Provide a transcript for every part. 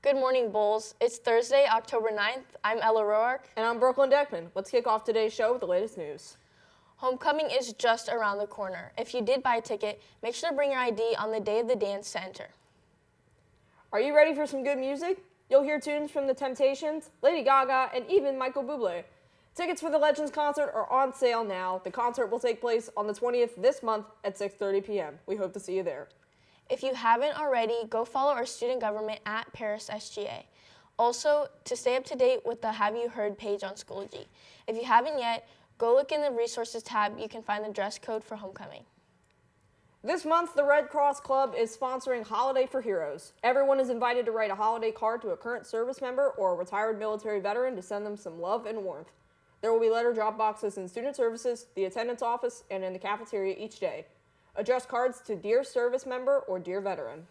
Good morning, Bulls. It's Thursday, October 9th. I'm Ella Roark. And I'm Brooklyn Deckman. Let's kick off today's show with the latest news. Homecoming is just around the corner. If you did buy a ticket, make sure to bring your ID on the day of the dance to enter. Are you ready for some good music? You'll hear tunes from The Temptations, Lady Gaga, and even Michael Bublé. Tickets for the Legends concert are on sale now. The concert will take place on the 20th this month at 6:30 p.m. We hope to see you there. If you haven't already, go follow our student government at Paris SGA. Also, to stay up to date with the Have You Heard page on Schoology. If you haven't yet, go look in the Resources tab. You can find the dress code for homecoming. This month, the Red Cross Club is sponsoring Holiday for Heroes. Everyone is invited to write a holiday card to a current service member or a retired military veteran to send them some love and warmth. There will be letter drop boxes in student services, the attendance office, and in the cafeteria each day. Address cards to Dear Service Member or Dear Veteran.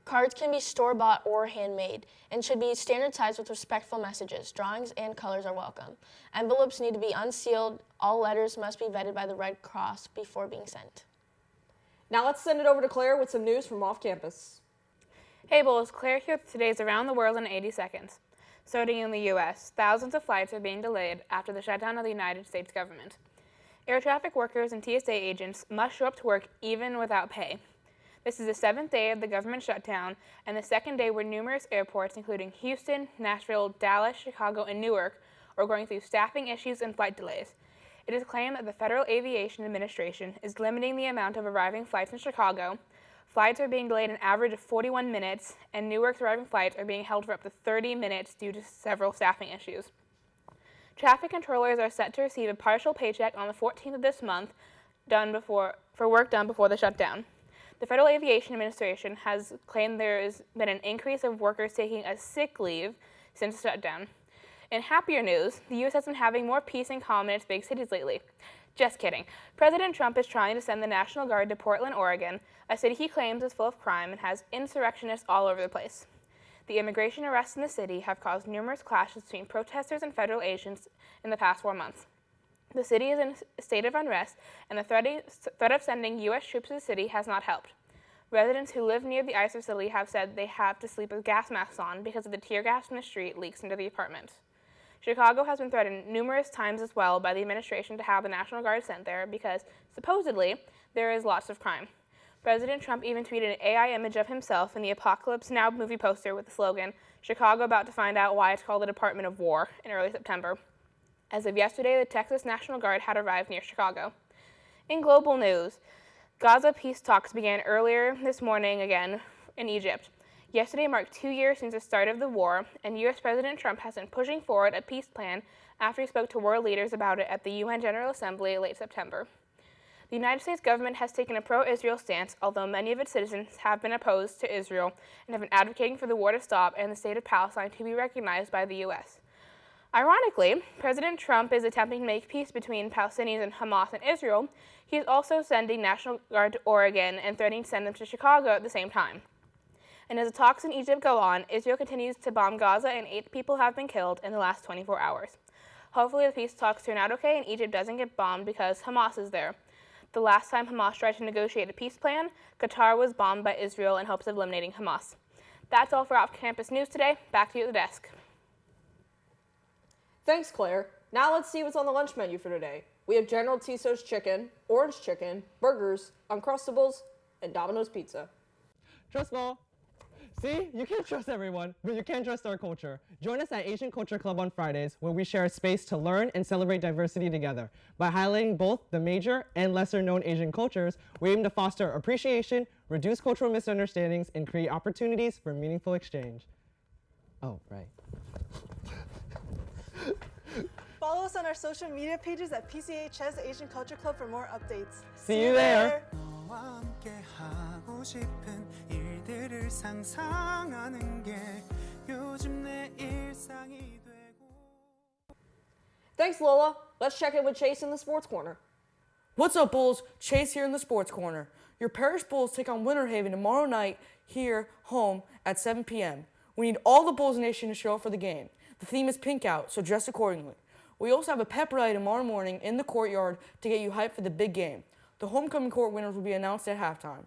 Cards can be store-bought or handmade and should be standard size with respectful messages. Drawings and colors are welcome. Envelopes need to be unsealed. All letters must be vetted by the Red Cross before being sent. Now let's send it over to Claire with some news from off campus. Hey Bulls, Claire here with today's Around the World in 80 Seconds. Starting in the U.S., thousands of flights are being delayed after the shutdown of the United States government. Air traffic workers and TSA agents must show up to work even without pay. This is the 7th day of the government shutdown and the 2nd day where numerous airports, including Houston, Nashville, Dallas, Chicago, and Newark, are going through staffing issues and flight delays. It is claimed that the Federal Aviation Administration is limiting the amount of arriving flights in Chicago. Flights are being delayed an average of 41 minutes, and Newark's arriving flights are being held for up to 30 minutes due to several staffing issues. Traffic controllers are set to receive a partial paycheck on the 14th of this month for work done before the shutdown. The Federal Aviation Administration has claimed there has been an increase of workers taking a sick leave since the shutdown. In happier news, the U.S. has been having more peace and calm in its big cities lately. Just kidding. President Trump is trying to send the National Guard to Portland, Oregon, a city he claims is full of crime and has insurrectionists all over the place. The immigration arrests in the city have caused numerous clashes between protesters and federal agents in the past 4 months. The city is in a state of unrest, and the threat of sending U.S. troops to the city has not helped. Residents who live near the ICE facility have said they have to sleep with gas masks on because of the tear gas from the street leaks into the apartments. Chicago has been threatened numerous times as well by the administration to have the National Guard sent there because, supposedly, there is lots of crime. President Trump even tweeted an AI image of himself in the Apocalypse Now movie poster with the slogan, "Chicago about to find out why it's called the Department of War," in early September. As of yesterday, the Texas National Guard had arrived near Chicago. In global news, Gaza peace talks began earlier this morning again in Egypt. Yesterday marked 2 years since the start of the war, and U.S. President Trump has been pushing forward a peace plan after he spoke to world leaders about it at the UN General Assembly late September. The United States government has taken a pro-Israel stance, although many of its citizens have been opposed to Israel and have been advocating for the war to stop and the state of Palestine to be recognized by the U.S. Ironically, President Trump is attempting to make peace between Palestinians and Hamas and Israel. He is also sending National Guard to Oregon and threatening to send them to Chicago at the same time. And as the talks in Egypt go on, Israel continues to bomb Gaza and 8 people have been killed in the last 24 hours. Hopefully the peace talks turn out okay and Egypt doesn't get bombed because Hamas is there. The last time Hamas tried to negotiate a peace plan, Qatar was bombed by Israel in hopes of eliminating Hamas. That's all for off-campus news today. Back to you at the desk. Thanks, Claire. Now let's see what's on the lunch menu for today. We have General Tso's chicken, orange chicken, burgers, Uncrustables, and Domino's pizza. Trust all. See, you can trust everyone, but you can't trust our culture. Join us at Asian Culture Club on Fridays, where we share a space to learn and celebrate diversity together. By highlighting both the major and lesser-known Asian cultures, we aim to foster appreciation, reduce cultural misunderstandings, and create opportunities for meaningful exchange. Oh, right. Follow us on our social media pages at PCHS Asian Culture Club for more updates. See you there. 너와 함께 하고 싶은 일들을 상상하는 게 요즘 내 일상이 되고. Thanks, Lola. Let's check in with Chase in the Sports Corner. What's up, Bulls? Chase here in the Sports Corner. Your Parish Bulls take on Winter Haven tomorrow night here, home, at 7 p.m. We need all the Bulls Nation to show up for the game. The theme is pink out, so dress accordingly. We also have a pep rally tomorrow morning in the courtyard to get you hyped for the big game. The homecoming court winners will be announced at halftime.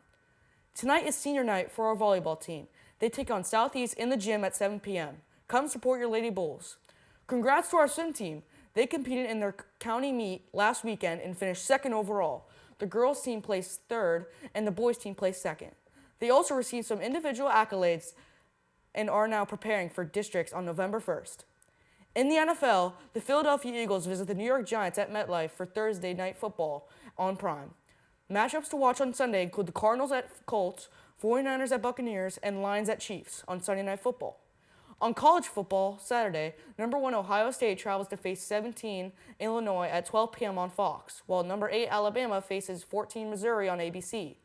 Tonight is senior night for our volleyball team. They take on Southeast in the gym at 7 p.m. Come support your Lady Bulls. Congrats to our swim team. They competed in their county meet last weekend and finished second overall. The girls team placed third and the boys team placed second. They also received some individual accolades and are now preparing for districts on November 1st. In the NFL, the Philadelphia Eagles visit the New York Giants at MetLife for Thursday Night Football on Prime. Matchups to watch on Sunday include the Cardinals at Colts, 49ers at Buccaneers, and Lions at Chiefs on Sunday Night Football. On college football, Saturday, number 1 Ohio State travels to face 17 Illinois at 12 p.m. on Fox, while number 8 Alabama faces 14 Missouri on ABC.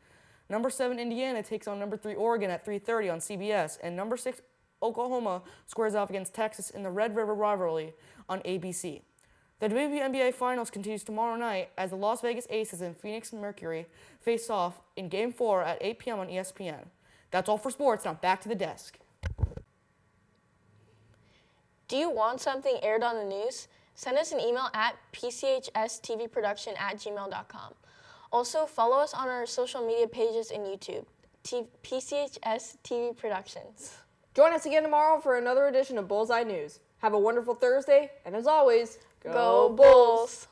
Number 7 Indiana takes on number 3 Oregon at 3:30 on CBS, and number 6 Oklahoma squares off against Texas in the Red River rivalry on ABC. The WNBA Finals continues tomorrow night as the Las Vegas Aces and Phoenix Mercury face off in Game 4 at 8 p.m. on ESPN. That's all for sports. Now back to the desk. Do you want something aired on the news? Send us an email at pchstvproduction@gmail.com. Also, follow us on our social media pages and YouTube, PCHS TV Productions. Join us again tomorrow for another edition of Bullseye News. Have a wonderful Thursday, and as always, Go Bulls!